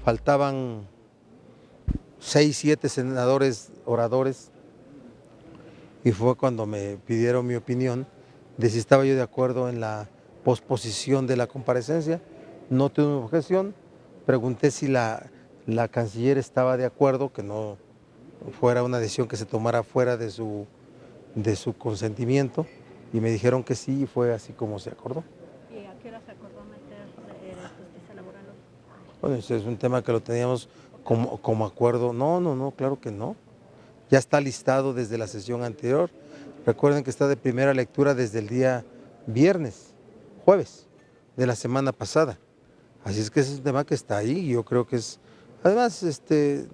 faltaban 6, 7 senadores oradores y fue cuando me pidieron mi opinión de si estaba yo de acuerdo en la posposición de la comparecencia. No tuve objeción, pregunté si la canciller estaba de acuerdo, que no fuera una decisión que se tomara fuera de su consentimiento, y me dijeron que sí, y fue así como se acordó. ¿Y a qué hora se acordó meter justicia laboral hoy? Bueno, ese es un tema que lo teníamos como acuerdo. No, claro que no. Ya está listado desde la sesión anterior. Recuerden que está de primera lectura desde el día jueves de la semana pasada. Así es que ese es un tema que está ahí y yo creo que es, además, que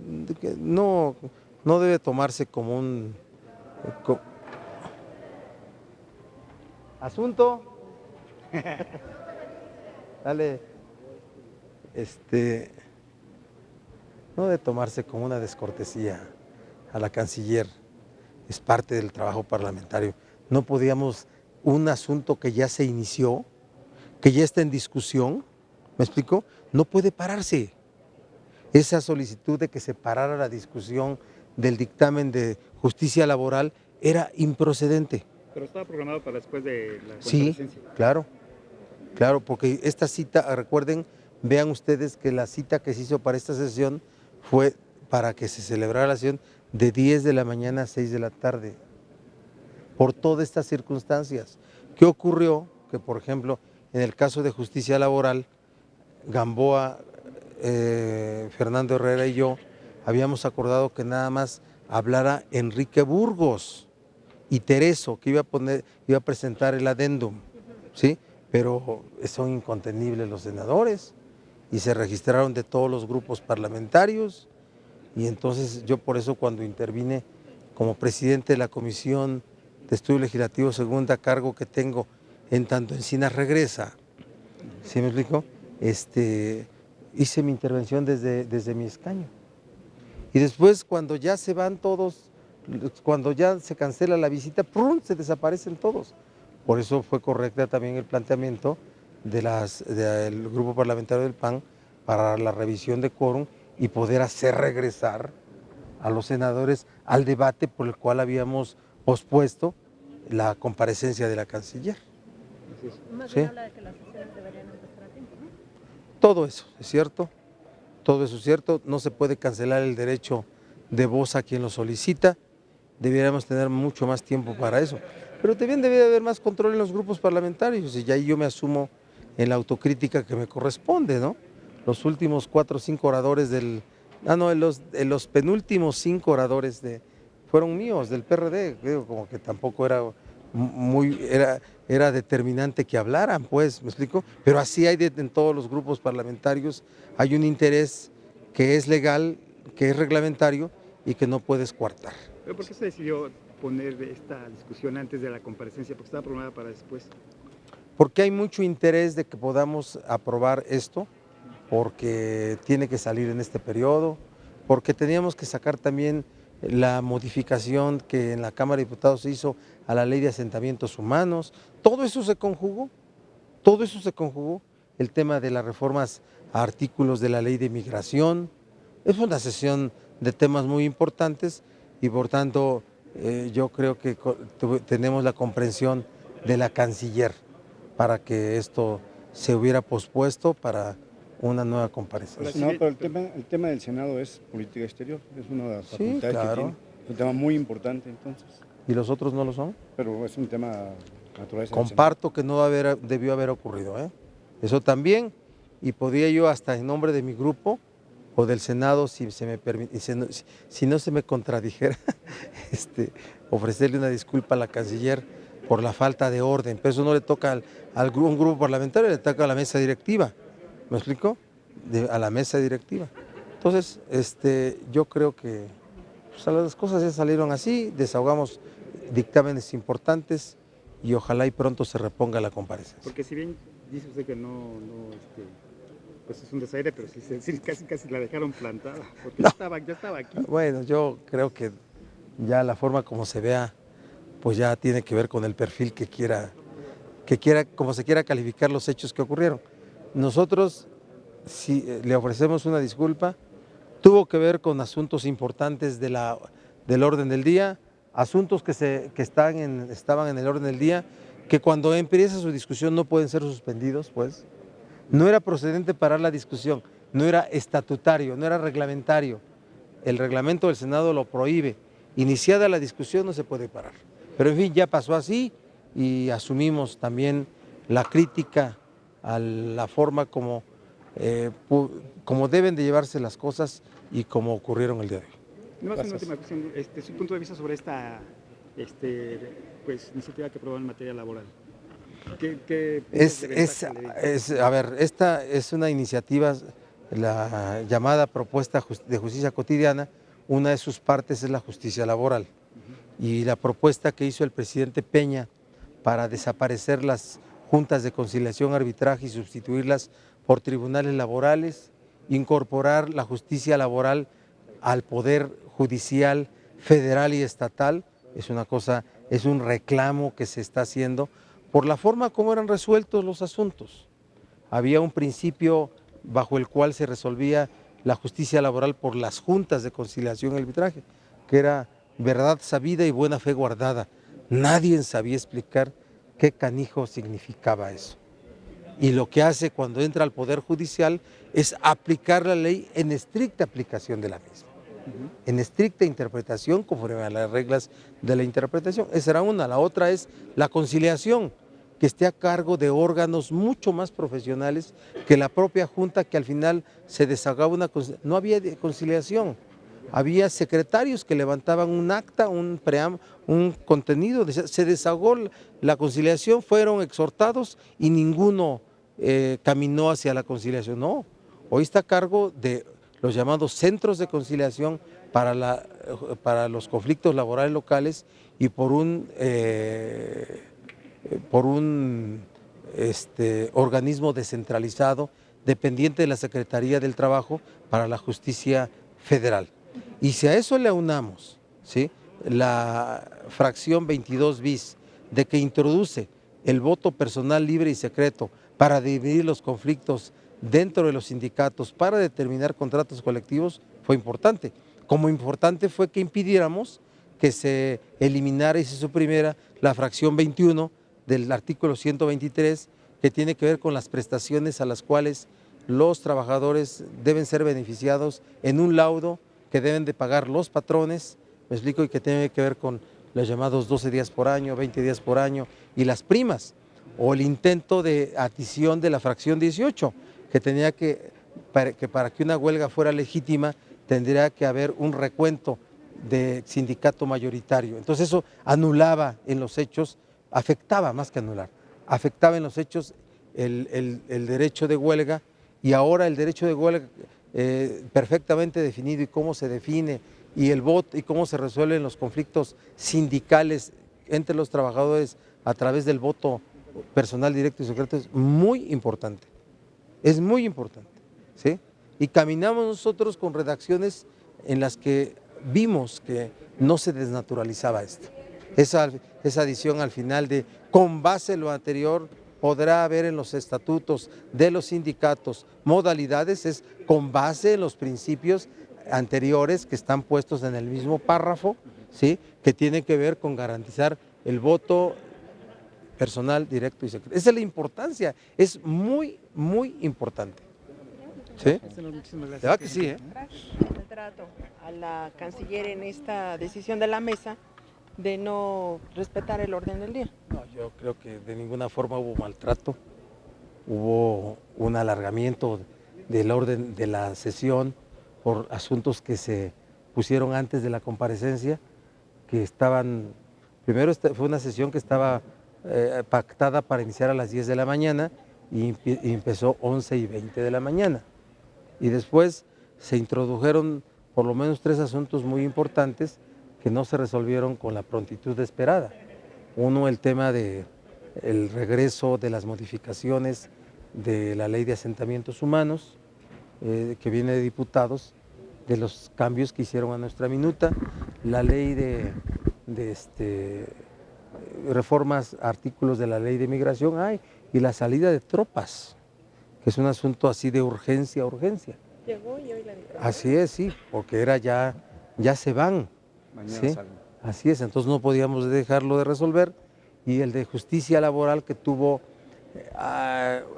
no debe tomarse como un asunto. Dale, no debe tomarse como una descortesía a la canciller. Es parte del trabajo parlamentario. No podíamos, un asunto que ya se inició, que ya está en discusión, ¿me explico? No puede pararse. Esa solicitud de que se parara la discusión del dictamen de justicia laboral era improcedente. Pero estaba programado para después de la comparecencia. Sí, claro, porque esta cita, recuerden, vean ustedes que la cita que se hizo para esta sesión fue para que se celebrara la sesión de 10 de la mañana a 6 de la tarde. Por todas estas circunstancias. ¿Qué ocurrió? Que, por ejemplo, en el caso de justicia laboral, Gamboa, Fernando Herrera y yo habíamos acordado que nada más hablara Enrique Burgos y Tereso, que iba a presentar el adendum, ¿sí? Pero son incontenibles los senadores y se registraron de todos los grupos parlamentarios, y entonces yo por eso cuando intervine como presidente de la Comisión de Estudio Legislativo, segunda cargo que tengo en tanto Encinas regresa, ¿sí me explico? Hice mi intervención desde mi escaño. Y después cuando ya se van todos, cuando ya se cancela la visita, ¡prum!, se desaparecen todos. Por eso fue correcta también el planteamiento del Grupo Parlamentario del PAN para la revisión de quórum y poder hacer regresar a los senadores al debate por el cual habíamos pospuesto la comparecencia de la canciller. Más bien habla de que las sesiones deberían empezar a tiempo, ¿no? Todo eso es cierto, todo eso es cierto, no se puede cancelar el derecho de voz a quien lo solicita, deberíamos tener mucho más tiempo para eso, pero también debería haber más control en los grupos parlamentarios y ya ahí yo me asumo en la autocrítica que me corresponde, ¿no? Los últimos 4 o 5 oradores en los penúltimos 5 oradores fueron míos, del PRD, creo, como que tampoco era determinante que hablaran, pues, ¿me explico? Pero así hay en todos los grupos parlamentarios, hay un interés que es legal, que es reglamentario y que no puedes coartar. ¿Pero por qué se decidió poner esta discusión antes de la comparecencia? Porque estaba programada para después. Porque hay mucho interés de que podamos aprobar esto, porque tiene que salir en este periodo, porque teníamos que sacar también la modificación que en la Cámara de Diputados se hizo a la Ley de Asentamientos Humanos. Todo eso se conjugó, el tema de las reformas a artículos de la Ley de Migración. Es una sesión de temas muy importantes y por tanto yo creo que tenemos la comprensión de la canciller para que esto se hubiera pospuesto para una nueva comparecencia. No, pero el tema del Senado es política exterior, es una de las facultades que tiene. Es un tema muy importante entonces. ¿Y los otros no lo son? Pero es un tema natural. Comparto que no debió haber ocurrido, ¿eh? Eso también, y podría yo hasta en nombre de mi grupo o del Senado, si no se me contradijera, ofrecerle una disculpa a la canciller por la falta de orden, pero eso no le toca un grupo parlamentario, le toca a la mesa directiva, ¿me explico? A la mesa directiva. Entonces, yo creo que pues, las cosas ya salieron así, desahogamos dictámenes importantes y ojalá y pronto se reponga la comparecencia. Porque si bien dice usted que pues es un desaire, pero sí, casi la dejaron plantada, porque no. ya estaba aquí. Bueno, yo creo que ya la forma como se vea, pues ya tiene que ver con el perfil que quiera, como se quiera calificar los hechos que ocurrieron. Nosotros sí, le ofrecemos una disculpa. Tuvo que ver con asuntos importantes del orden del día, asuntos que estaban en el orden del día, que cuando empieza su discusión no pueden ser suspendidos, pues. No era procedente parar la discusión, no era estatutario, no era reglamentario. El reglamento del Senado lo prohíbe. Iniciada la discusión no se puede parar. Pero en fin, ya pasó así y asumimos también la crítica a la forma como deben de llevarse las cosas y como ocurrieron el día de hoy. No, una última cuestión, su punto de vista sobre esta pues, iniciativa que aprobó en materia laboral. A ver, esta es una iniciativa, la llamada propuesta de justicia cotidiana, una de sus partes es la justicia laboral. Y la propuesta que hizo el presidente Peña para desaparecer las juntas de conciliación, arbitraje y sustituirlas por tribunales laborales, incorporar la justicia laboral al poder judicial federal y estatal, es un reclamo que se está haciendo por la forma como eran resueltos los asuntos. Había un principio bajo el cual se resolvía la justicia laboral por las juntas de conciliación y arbitraje, que era verdad sabida y buena fe guardada. Nadie sabía explicar qué canijo significaba eso. Y lo que hace cuando entra al Poder Judicial es aplicar la ley en estricta aplicación de la misma, en estricta interpretación conforme a las reglas de la interpretación. Esa era una. La otra es la conciliación, que esté a cargo de órganos mucho más profesionales que la propia Junta, que al final se desahogaba no había conciliación. Había secretarios que levantaban un acta, un contenido, se desahogó la conciliación, fueron exhortados y ninguno caminó hacia la conciliación. No, hoy está a cargo de los llamados centros de conciliación para los conflictos laborales locales y por un organismo descentralizado dependiente de la Secretaría del Trabajo para la Justicia Federal. Y si a eso le aunamos, ¿sí?, la fracción 22 bis de que introduce el voto personal libre y secreto para dividir los conflictos dentro de los sindicatos para determinar contratos colectivos, fue importante. Como importante fue que impidiéramos que se eliminara y se suprimiera la fracción 21 del artículo 123, que tiene que ver con las prestaciones a las cuales los trabajadores deben ser beneficiados en un laudo que deben de pagar los patrones, me explico, y que tiene que ver con los llamados 12 días por año, 20 días por año y las primas, o el intento de adición de la fracción 18, que tenía para que una huelga fuera legítima tendría que haber un recuento de sindicato mayoritario. Entonces eso anulaba en los hechos, afectaba más que anular, afectaba en los hechos el derecho de huelga, y ahora el derecho de huelga perfectamente definido y cómo se define y el voto y cómo se resuelven los conflictos sindicales entre los trabajadores a través del voto personal directo y secreto es muy importante, ¿sí? Y caminamos nosotros con redacciones en las que vimos que no se desnaturalizaba esto. Esa adición al final de con base en lo anterior podrá haber en los estatutos de los sindicatos modalidades, es con base en los principios anteriores que están puestos en el mismo párrafo, ¿sí?, que tiene que ver con garantizar el voto personal, directo y secreto. Esa es la importancia, es muy, muy importante. ¿Sí? ¿Verdad que sí, Gracias. El trato a la canciller en esta decisión de la mesa de no respetar el orden del día. No, yo creo que de ninguna forma hubo maltrato, hubo un alargamiento del orden de la sesión por asuntos que se pusieron antes de la comparecencia, que estaban, primero fue una sesión que estaba pactada para iniciar a las 10 de la mañana y empezó 11:20 de la mañana. Y después se introdujeron por lo menos 3 asuntos muy importantes que no se resolvieron con la prontitud esperada. Uno, el tema del regreso de las modificaciones de la ley de asentamientos humanos, que viene de diputados, de los cambios que hicieron a nuestra minuta, la ley de reformas, artículos de la ley de migración, y la salida de tropas que es un asunto así de urgencia, urgencia. Llegó y hoy la dijeron. Así es, sí, porque era ya se van. Mañana ¿Sí? salen. Así es, entonces no podíamos dejarlo de resolver, y el de justicia laboral que tuvo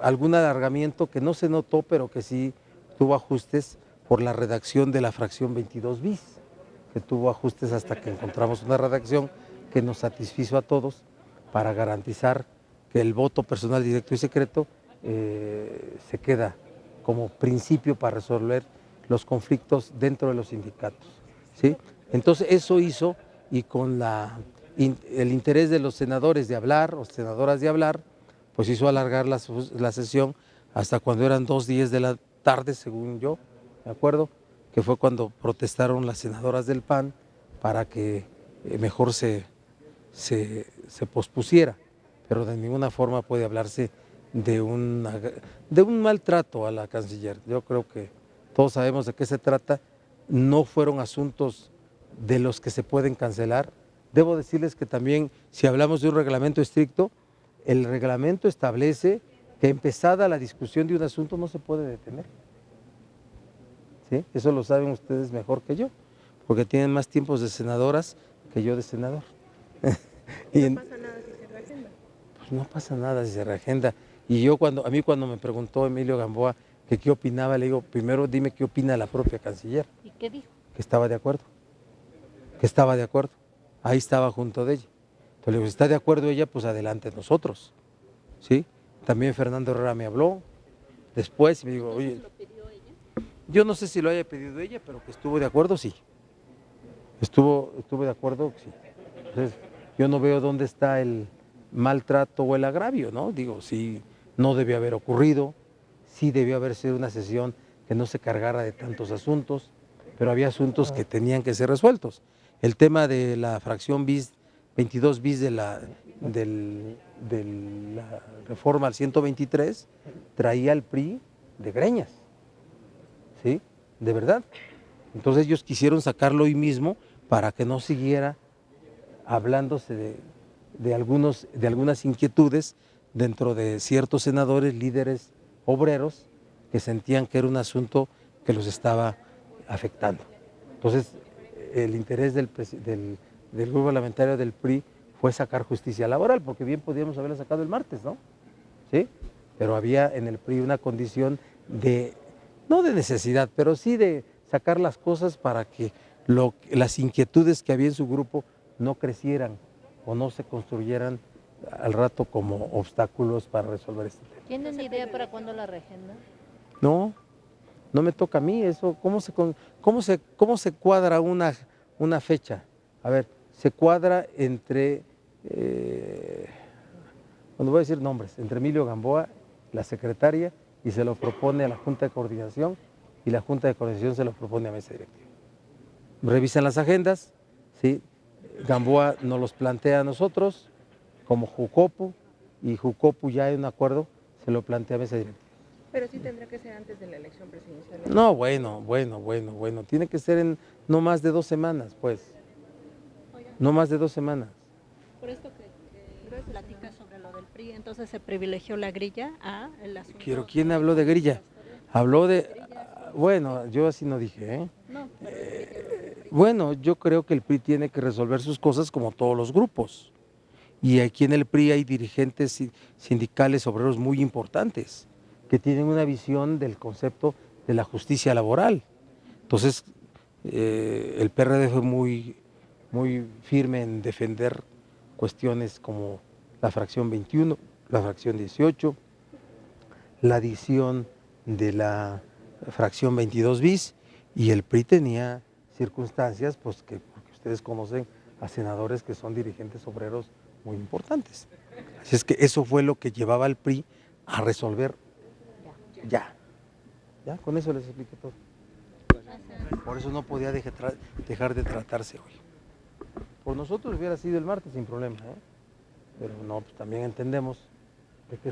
algún alargamiento que no se notó, pero que sí tuvo ajustes por la redacción de la fracción 22 bis, que tuvo ajustes hasta que encontramos una redacción que nos satisfizo a todos para garantizar que el voto personal directo y secreto se queda como principio para resolver los conflictos dentro de los sindicatos, ¿sí? Entonces eso hizo, y con el interés de los senadores de hablar, o senadoras de hablar, pues hizo alargar la sesión hasta cuando eran 2:10 de la tarde, según yo, ¿de acuerdo? Que fue cuando protestaron las senadoras del PAN para que mejor se pospusiera, pero de ninguna forma puede hablarse de un maltrato a la canciller. Yo creo que todos sabemos de qué se trata, no fueron asuntos de los que se pueden cancelar. Debo decirles que también, si hablamos de un reglamento estricto, el reglamento establece que empezada la discusión de un asunto no se puede detener. ¿Sí? Eso lo saben ustedes mejor que yo, porque tienen más tiempos de senadoras que yo de senador. Y no pasa nada si se reagenda. Pues no pasa nada si se reagenda. Y yo cuando me preguntó Emilio Gamboa que qué opinaba, le digo, primero dime qué opina la propia canciller. ¿Y qué dijo? Que estaba de acuerdo. Que estaba de acuerdo. Ahí estaba junto de ella. Entonces le digo, si está de acuerdo ella, pues adelante nosotros. ¿Sí? También Fernando Herrera me habló. Después me dijo, oye, ¿Lo pidió ella? yo no sé si lo haya pedido ella, pero que estuvo de acuerdo, sí. Estuve de acuerdo, sí. Entonces, yo no veo dónde está el maltrato o el agravio, ¿no? Digo, sí, no debió haber ocurrido, sí debió haber sido una sesión que no se cargara de tantos asuntos, pero había asuntos que tenían que ser resueltos. El tema de la fracción 22 bis de la reforma al 123 traía al PRI de greñas, ¿sí? De verdad. Entonces ellos quisieron sacarlo hoy mismo para que no siguiera hablándose de algunas inquietudes dentro de ciertos senadores, líderes obreros, que sentían que era un asunto que los estaba afectando. Entonces, el interés del grupo parlamentario del PRI fue sacar justicia laboral, porque bien podíamos haberla sacado el martes, ¿no? ¿Sí? Pero había en el PRI una condición no de necesidad, pero sí de sacar las cosas para que las inquietudes que había en su grupo no crecieran o no se construyeran al rato como obstáculos para resolver este tema. ¿Tienen idea para cuándo la reagenda? No, no me toca a mí eso. ¿Cómo se cuadra una fecha? A ver, se cuadra entre, cuando voy a decir nombres, entre Emilio Gamboa, la secretaria, y se lo propone a la Junta de Coordinación, y la Junta de Coordinación se lo propone a Mesa Directiva. Revisan las agendas, ¿sí? Gamboa nos los plantea a nosotros como Jucopo, y Jucopo ya hay un acuerdo, se lo plantea a Mesa Directiva. Pero sí tendrá que ser antes de la elección presidencial. No, bueno, tiene que ser en no más de 2 semanas, pues. No más de 2 semanas. Por esto que platica sobre lo del PRI, entonces se privilegió la grilla a el asunto. Pero ¿quién habló de grilla? Habló de, bueno, yo así no dije, ¿eh? No, Bueno, yo creo que el PRI tiene que resolver sus cosas como todos los grupos. Y aquí en el PRI hay dirigentes sindicales obreros muy importantes que tienen una visión del concepto de la justicia laboral. Entonces, el PRD fue muy firme en defender cuestiones como la fracción 21, la fracción 18, la adición de la fracción 22 bis, y el PRI tenía circunstancias, pues porque ustedes conocen a senadores que son dirigentes obreros muy importantes. Así es que eso fue lo que llevaba al PRI a resolver ya, con eso les expliqué todo. Por eso no podía dejar de tratarse hoy. Por nosotros hubiera sido el martes sin problema, ¿eh? Pero no, pues también entendemos